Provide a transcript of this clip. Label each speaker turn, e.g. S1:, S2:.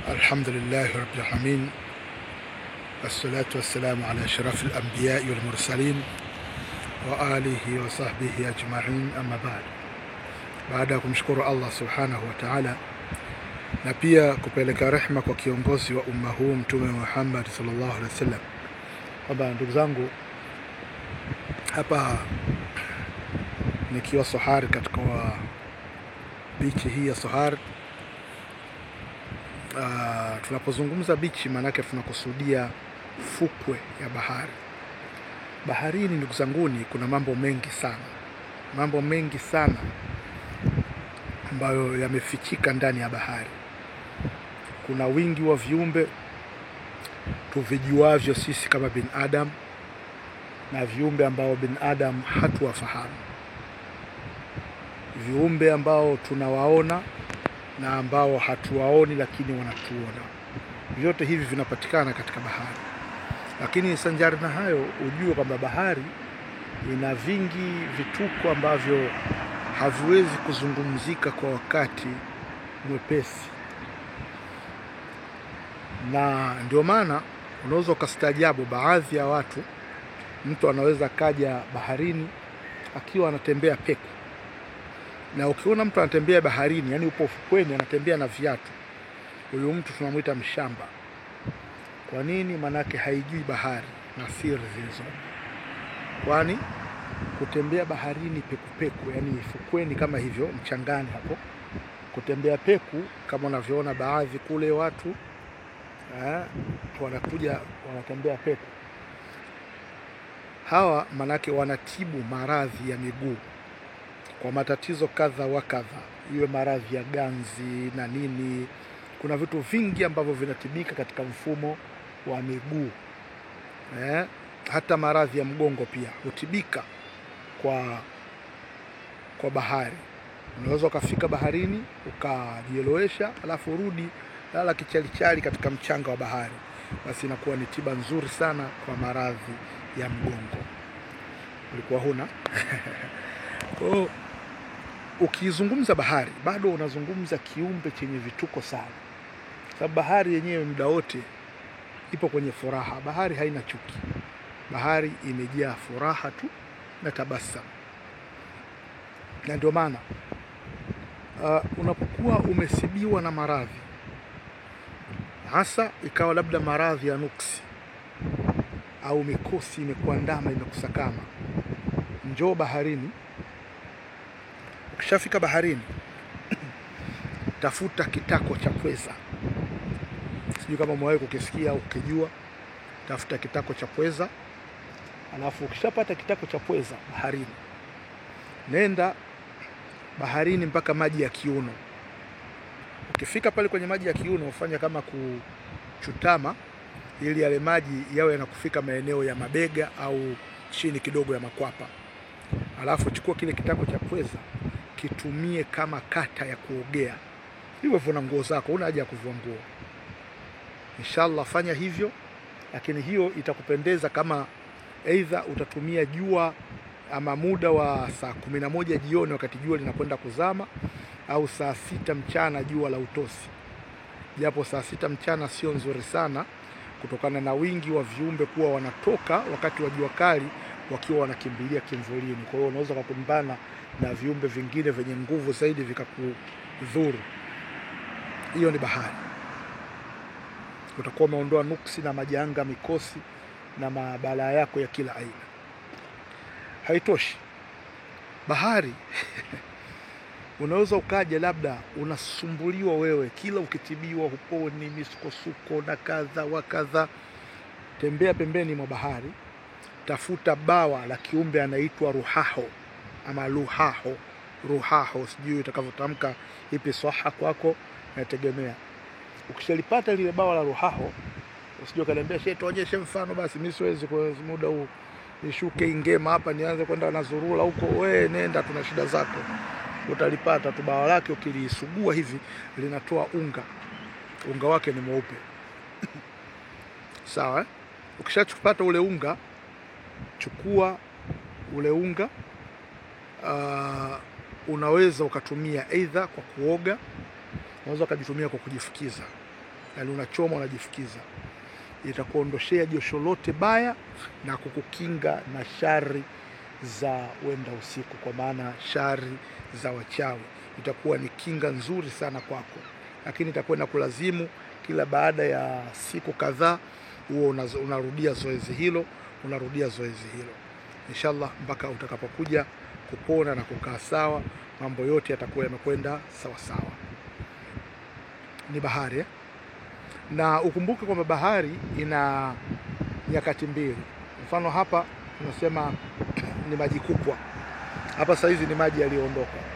S1: Alhamdulillahi rabbil alamin, wassalatu wassalamu ala ashrafil anbiya wal mursalin wa alihi wa sahbihi ajma'in, amma ba'd. Baada ya kumshukuru Allah subhanahu wa ta'ala na pia kupeleka rehema kwa kiongozi wa umma huu Mtume Muhammad sallallahu alaihi wasallam, kwamba ndugu zangu, hapa nikiwa Sohar katika bichi hii ya Sohar. Tunapozungumza bichi, maanake tunakusudia fukwe ya bahari. Baharini ndugu zanguni, kuna mambo mengi sana ambayo yamefichika ndani ya bahari. Kuna wingi wa viumbe tuvijuavyo sisi kama binadamu na viumbe ambao binadamu hatuwafahamu, viumbe ambao tunawaona na ambao hatuwaoni lakini wanatuona. Vyote hivi vinapatikana katika bahari. Lakini sanjari na hayo, ujue kwamba bahari ina vingi vituko ambavyo haviwezi kuzungumzika kwa wakati mwepesi, na ndio maana unaweza ukastaajabu baadhi ya watu. Mtu anaweza kaja baharini akiwa anatembea peku, na ukiona mtu anatembea baharini, yani upo ufukweni anatembea na viatu, huyo mtu tunamuita mshamba. Kwa nini? Manake haijui bahari na siri zilizo. Kwani kutembea baharini peku, yani ufukweni kama hivyo mchangani hapo, kutembea peku kama unavyoona baadhi kule watu wanakuja wanatembea peku, hawa manake wanatibu maradhi ya miguu kwa matatizo kadha wa kadha, iwe maradhi ya ganzi na nini. Kuna vitu vingi ambavyo vinatibika katika mfumo wa miguu. Hata maradhi ya mgongo pia hutibika kwa bahari. Unaweza ukafika baharini ukajielowesha, alafu rudi lala kichalichali katika mchanga wa bahari, basi inakuwa ni tiba nzuri sana kwa maradhi ya mgongo. Ulikuwa huna kwa ukizungumza bahari, bado unazungumza kiumbe chenye vituko sana, sababu bahari yenyewe muda wote ipo kwenye furaha. Bahari haina chuki, bahari imejaa furaha tu na tabasamu. Na ndio maana unapokuwa umesibiwa na maradhi, hasa ikawa labda maradhi ya nuksi au mikosi imekuandama, imekusakama, njoo baharini. Ukishafika baharini, tafuta kitako cha pweza. Sijui kama umewahi kukisikia au ukijua. Tafuta kitako cha pweza, alafu ukishapata kitako cha pweza baharini, nenda baharini mpaka maji ya kiuno. Ukifika pale kwenye maji ya kiuno, ufanya kama kuchutama, ili yale maji yawe yanakufika maeneo ya mabega au chini kidogo ya makwapa. Alafu chukua kile kitako cha pweza, kitumie kama kata ya kuogea. Iwe vuna nguo zako, una haja ya kuvua nguo. Inshallah fanya hivyo, lakini hiyo itakupendeza kama aidha utatumia jua ama muda wa saa 11 jioni wakati jua linakwenda kuzama, au saa 6 mchana jua la utosi. Japo saa 6 mchana sio nzuri sana kutokana na wingi wa viumbe kuwa wanatoka wakati wa jua kali wakiwa wanakimbilia kimvulini. Kwa hiyo unaweza kukumbana na viumbe vingine vyenye nguvu zaidi vikakudhuru. Hiyo ni bahari. Utakuwa umeondoa nuksi na majanga, mikosi na mabala yako ya kila aina. Haitoshi, bahari unaweza ukaja labda unasumbuliwa wewe, kila ukitibiwa huponi, misukosuko na kadha wa kadha. Tembea pembeni mwa bahari, tafuta bawa la kiumbe anaitwa ruhaho ama ruhaho, sijui utakavyotamka ipi swaha kwako, nategemea. Ukishalipata lile bawa la ruhaho, usijue kaniambia shehe tuonyeshe mfano. Basi mimi siwezi kwa muda huu nishuke ingema hapa nianze kwenda na zurula huko. Wewe nenda, tuna shida zako. Utalipata tu bawa lake, ukilisugua hivi linatoa unga wake ni mweupe. Sawa. Ukishachukupata ule unga, chukua ule unga, unaweza ukatumia aidha kwa kuoga, unaweza ukajitumia kwa kujifukiza. yani unachoma unajifukiza, itakuondoshea josho lote baya na kukukinga na shari za wenda usiku, kwa maana shari za wachawi. Itakuwa ni kinga nzuri sana kwako, lakini itakwenda kulazimu kila baada ya siku kadhaa huo unarudia zoezi hilo, inshallah, mpaka utakapokuja kupona na kukaa sawa, mambo yote yatakuwa yamekwenda sawa sawa. Ni bahari na ukumbuke kwamba bahari ina nyakati mbili. Mfano hapa tunasema ni maji kubwa, hapa saizi ni maji yaliyoondoka.